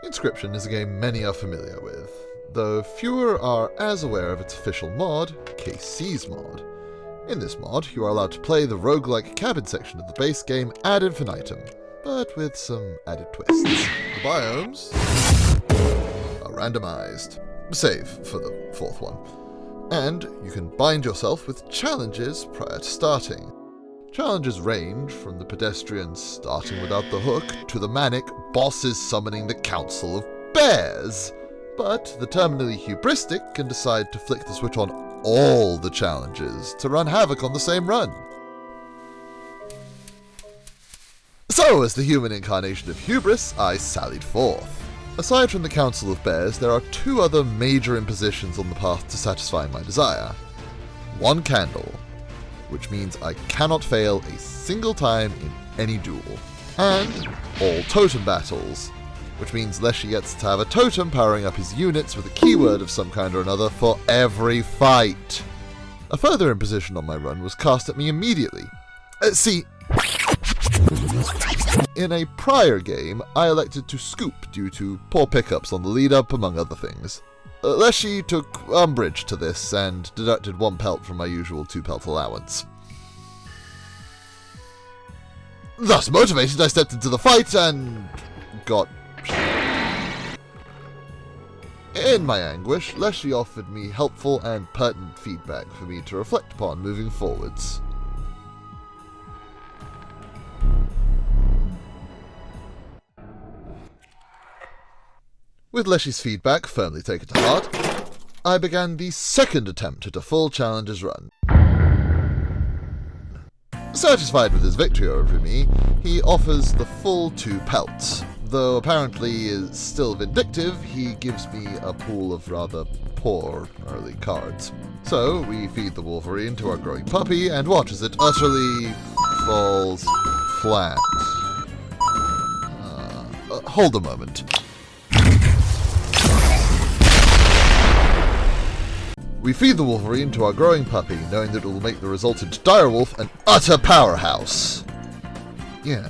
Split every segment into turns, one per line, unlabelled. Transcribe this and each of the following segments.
Inscription is a game many are familiar with, though fewer are as aware of its official mod, Kaycee's mod. In this mod, you are allowed to play the roguelike cabin section of the base game ad infinitum, but with some added twists. The biomes are randomized, save for the fourth one, and you can bind yourself with challenges prior to starting. Challenges range from the pedestrian starting without the hook to the manic bosses summoning the Council of Bears. But the terminally hubristic can decide to flick the switch on all the challenges to run havoc on the same run. So, as the human incarnation of hubris, I sallied forth. Aside from the Council of Bears, there are two other major impositions on the path to satisfying my desire. One candle, which means I cannot fail a single time in any duel. And all totem battles, which means Leshy gets to have a totem powering up his units with a keyword of some kind or another for every fight. A further imposition on my run was cast at me immediately. See, in a prior game, I elected to scoop due to poor pickups on the lead-up, among other things. Leshy took umbrage to this and deducted 1 pelt from my usual 2 pelt allowance. Thus motivated, I stepped into the fight and got... In my anguish, Leshy offered me helpful and pertinent feedback for me to reflect upon moving forwards. With Leshy's feedback firmly taken to heart, I began the second attempt at a full challenges run. Satisfied with his victory over me, he offers the full 2 pelts. Though apparently is still vindictive, he gives me a pool of rather poor early cards. So we feed the Wolverine to our growing puppy and watch as it utterly falls flat. Hold a moment. We feed the Wolverine to our growing puppy, knowing that it will make the resultant direwolf an utter powerhouse. Yeah,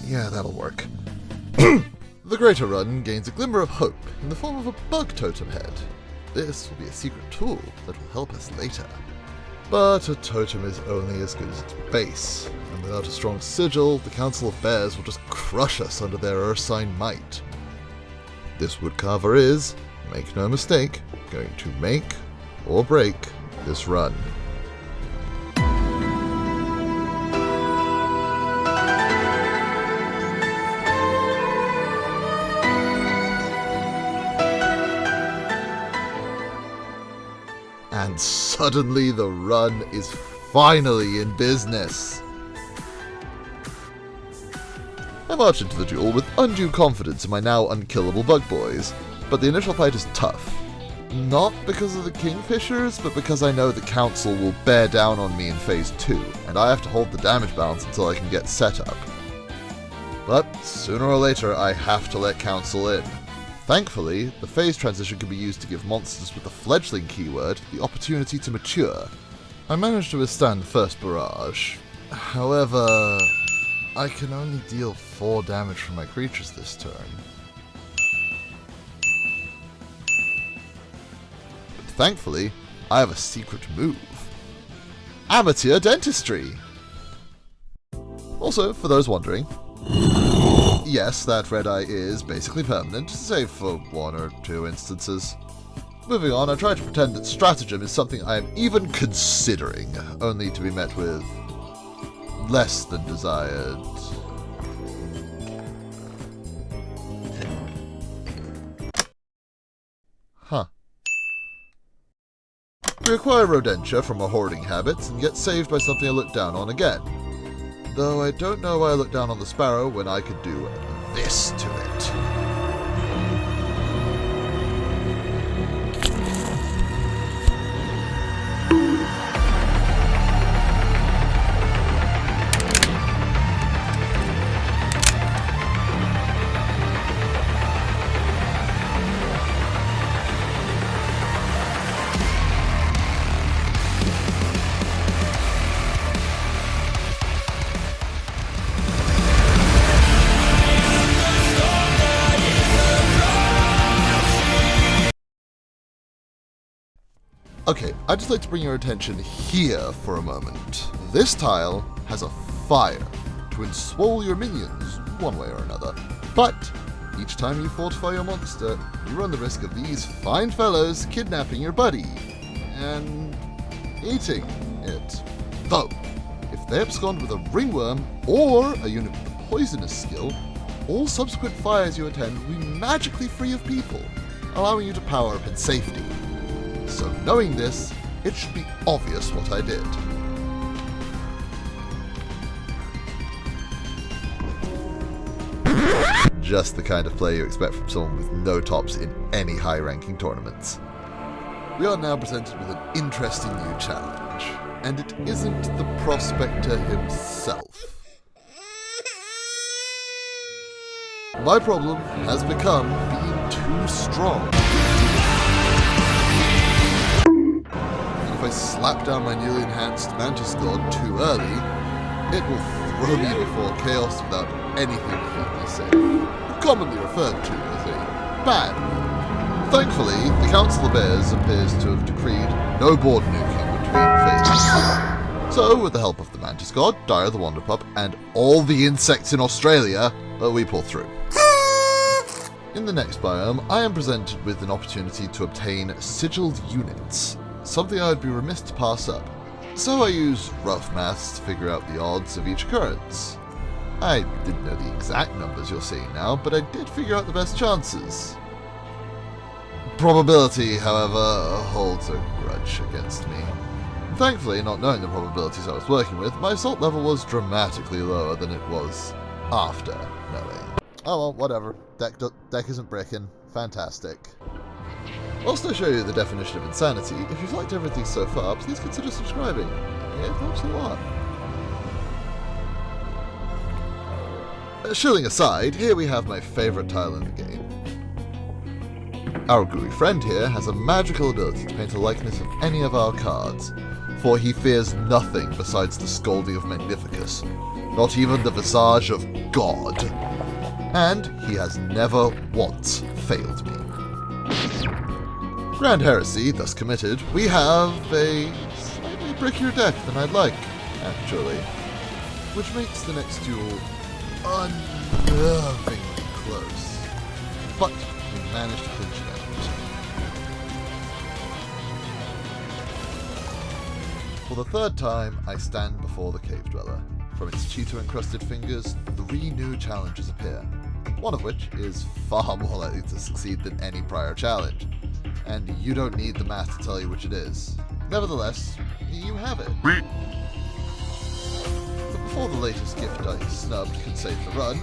that'll work. The greater run gains a glimmer of hope in the form of a bug totem head. This will be a secret tool that will help us later. But a totem is only as good as its base, and without a strong sigil, the Council of Bears will just crush us under their ursine might. This woodcarver is, make no mistake, going to make or break this run. And suddenly the run is finally in business. I march into the duel with undue confidence in my now unkillable bug boys, but the initial fight is tough. Not because of the Kingfishers, but because I know the Council will bear down on me in Phase 2, and I have to hold the damage balance until I can get set up. But sooner or later, I have to let Council in. Thankfully, the phase transition can be used to give monsters with the fledgling keyword the opportunity to mature. I managed to withstand the first barrage. However, I can only deal 4 damage from my creatures this turn. But thankfully, I have a secret move. Amateur Dentistry! Also, for those wondering, yes, that red eye is basically permanent, save for 1 or 2 instances. Moving on, I try to pretend that stratagem is something I am even considering, only to be met with less than desired. Huh. We acquire rodentia from our hoarding habits and get saved by something I look down on again. Though I don't know why I looked down on the sparrow when I could do this to it. Okay, I'd just like to bring your attention here for a moment. This tile has a fire to enswole your minions one way or another. But each time you fortify your monster, you run the risk of these fine fellows kidnapping your buddy and eating it. Though, if they abscond with a ringworm or a unit with a poisonous skill, all subsequent fires you attend will be magically free of people, allowing you to power up in safety. So knowing this, it should be obvious what I did. Just the kind of play you expect from someone with no tops in any high-ranking tournaments. We are now presented with an interesting new challenge, and it isn't the prospector himself. My problem has become being too strong. And if I slap down my newly enhanced Mantis God too early, it will throw me before chaos without anything to keep me safe. Commonly referred to as a bad move. Thankfully, the Council of Bears appears to have decreed no board nuking between phases. So, with the help of the Mantis God, Dire the Wanderpup, and all the insects in Australia, we pull through. In the next biome, I am presented with an opportunity to obtain sigilled units, something I would be remiss to pass up. So I use rough maths to figure out the odds of each occurrence. I didn't know the exact numbers you're seeing now, but I did figure out the best chances. Probability, however, holds a grudge against me. Thankfully, not knowing the probabilities I was working with, my assault level was dramatically lower than it was after knowing. Oh well, whatever. Deck isn't bricking. Fantastic. Whilst I show you the definition of insanity, if you've liked everything so far, please consider subscribing. It helps a lot. Shilling aside, here we have my favourite tile in the game. Our gooey friend here has a magical ability to paint a likeness of any of our cards, for he fears nothing besides the scolding of Magnificus, not even the visage of God. And he has never once failed me. Grand Heresy thus committed, we have a slightly brickier deck than I'd like, actually, which makes the next duel unnervingly close. But we managed to clinch it out. For the third time, I stand before the Cave Dweller. From its cheetah-encrusted fingers, 3 new challenges appear, one of which is far more likely to succeed than any prior challenge. And you don't need the math to tell you which it is. Nevertheless, you have it. But before the latest gift I snubbed can save the run,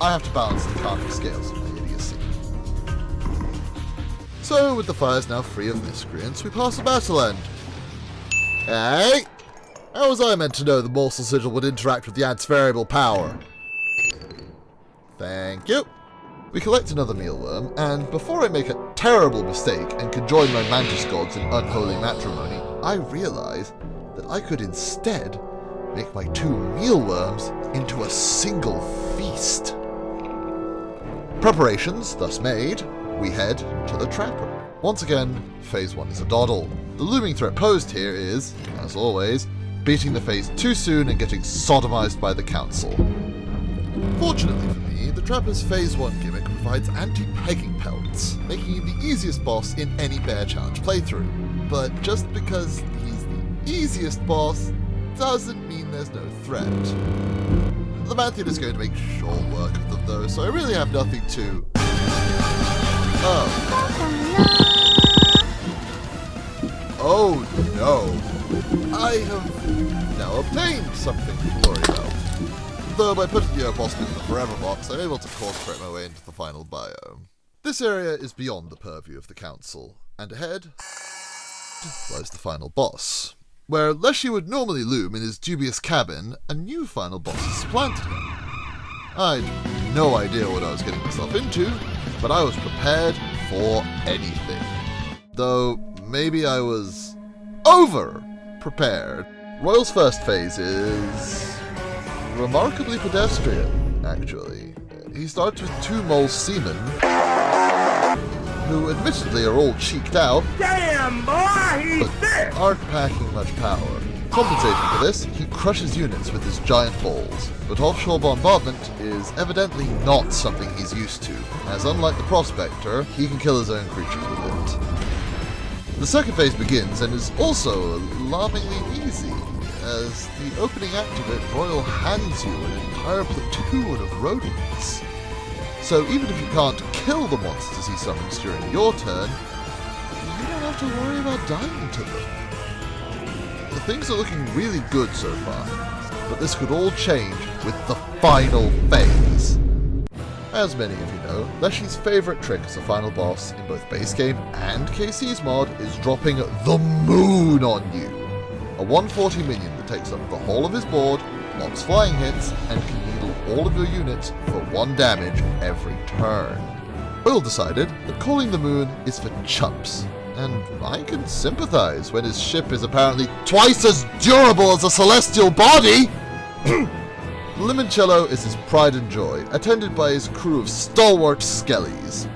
I have to balance the carnage scales of my idiocy. So, with the fires now free of miscreants, we pass a battle end. Hey! How was I meant to know the morsel sigil would interact with the ant's variable power? Thank you. We collect another mealworm, and before I make a terrible mistake and conjoin my Mantis gods in unholy matrimony, I realize that I could instead make my 2 mealworms into a single feast. Preparations thus made, we head to the Trapper. Once again, Phase 1 is a doddle. The looming threat posed here is, as always, beating the phase too soon and getting sodomized by the Council. Fortunately for me, the Trapper's Phase 1 gimmick provides anti-pegging pelts, making him the easiest boss in any Bear Challenge playthrough. But just because he's the easiest boss doesn't mean there's no threat. The Manthian is going to make short work of them though, so I really have nothing to... Oh no! I have now obtained something to worry about. Though by putting the Opossum in the Forever box, I'm able to course-correct my way into the final biome. This area is beyond the purview of the Council, and ahead lies the final boss, where Leshy would normally loom in his dubious cabin, a new final boss has supplanted him. I'd no idea what I was getting myself into, but I was prepared for anything. Though, maybe I was over-prepared. Royal's first phase is remarkably pedestrian, actually. He starts with 2 mole semen, who admittedly are all cheeked out,
Damn, boy, he's thick!
aren't packing much power. Compensating for this, he crushes units with his giant balls. But offshore bombardment is evidently not something he's used to, as unlike the Prospector, he can kill his own creatures with it. The second phase begins and is also alarmingly easy, as the opening act of it royal hands you an entire platoon of rodents. So even if you can't kill the monsters he summons during your turn, you don't have to worry about dying to them. The things are looking really good so far, but this could all change with the final phase. As many of you know, Leshy's favourite trick as a final boss in both base game and Kaycee's mod is dropping the moon on you. A 140 minion that takes up the whole of his board, blocks flying hits, and can needle all of your units for 1 damage every turn. Will decided that calling the moon is for chumps, and I can sympathise when his ship is apparently twice as durable as a celestial body! Limoncello is his pride and joy, attended by his crew of stalwart skellies.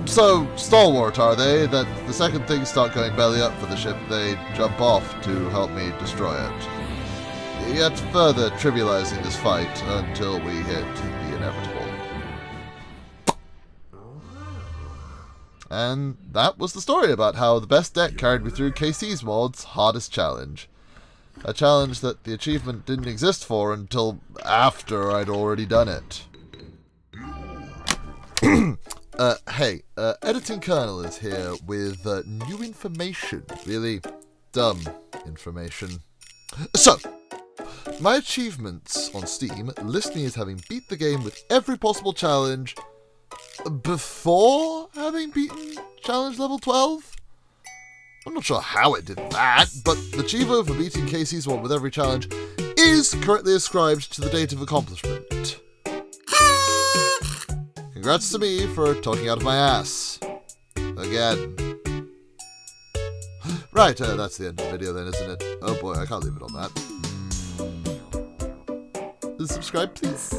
So stalwart are they that the second things start going belly up for the ship, they jump off to help me destroy it. Yet further trivializing this fight until we hit the inevitable. And that was the story about how the best deck carried me through Kaycee's mod's hardest challenge. A challenge that the achievement didn't exist for until after I'd already done it. Hey, Editing Colonel is here with new information. Really dumb information. So, my achievements on Steam list me as having beat the game with every possible challenge before having beaten challenge level 12? I'm not sure how it did that, but the Chivo for beating Kaycee's one with every challenge is currently ascribed to the date of accomplishment. Congrats to me for talking out of my ass. Again. Right, that's the end of the video then, isn't it? Oh boy, I can't leave it on that. Subscribe, please.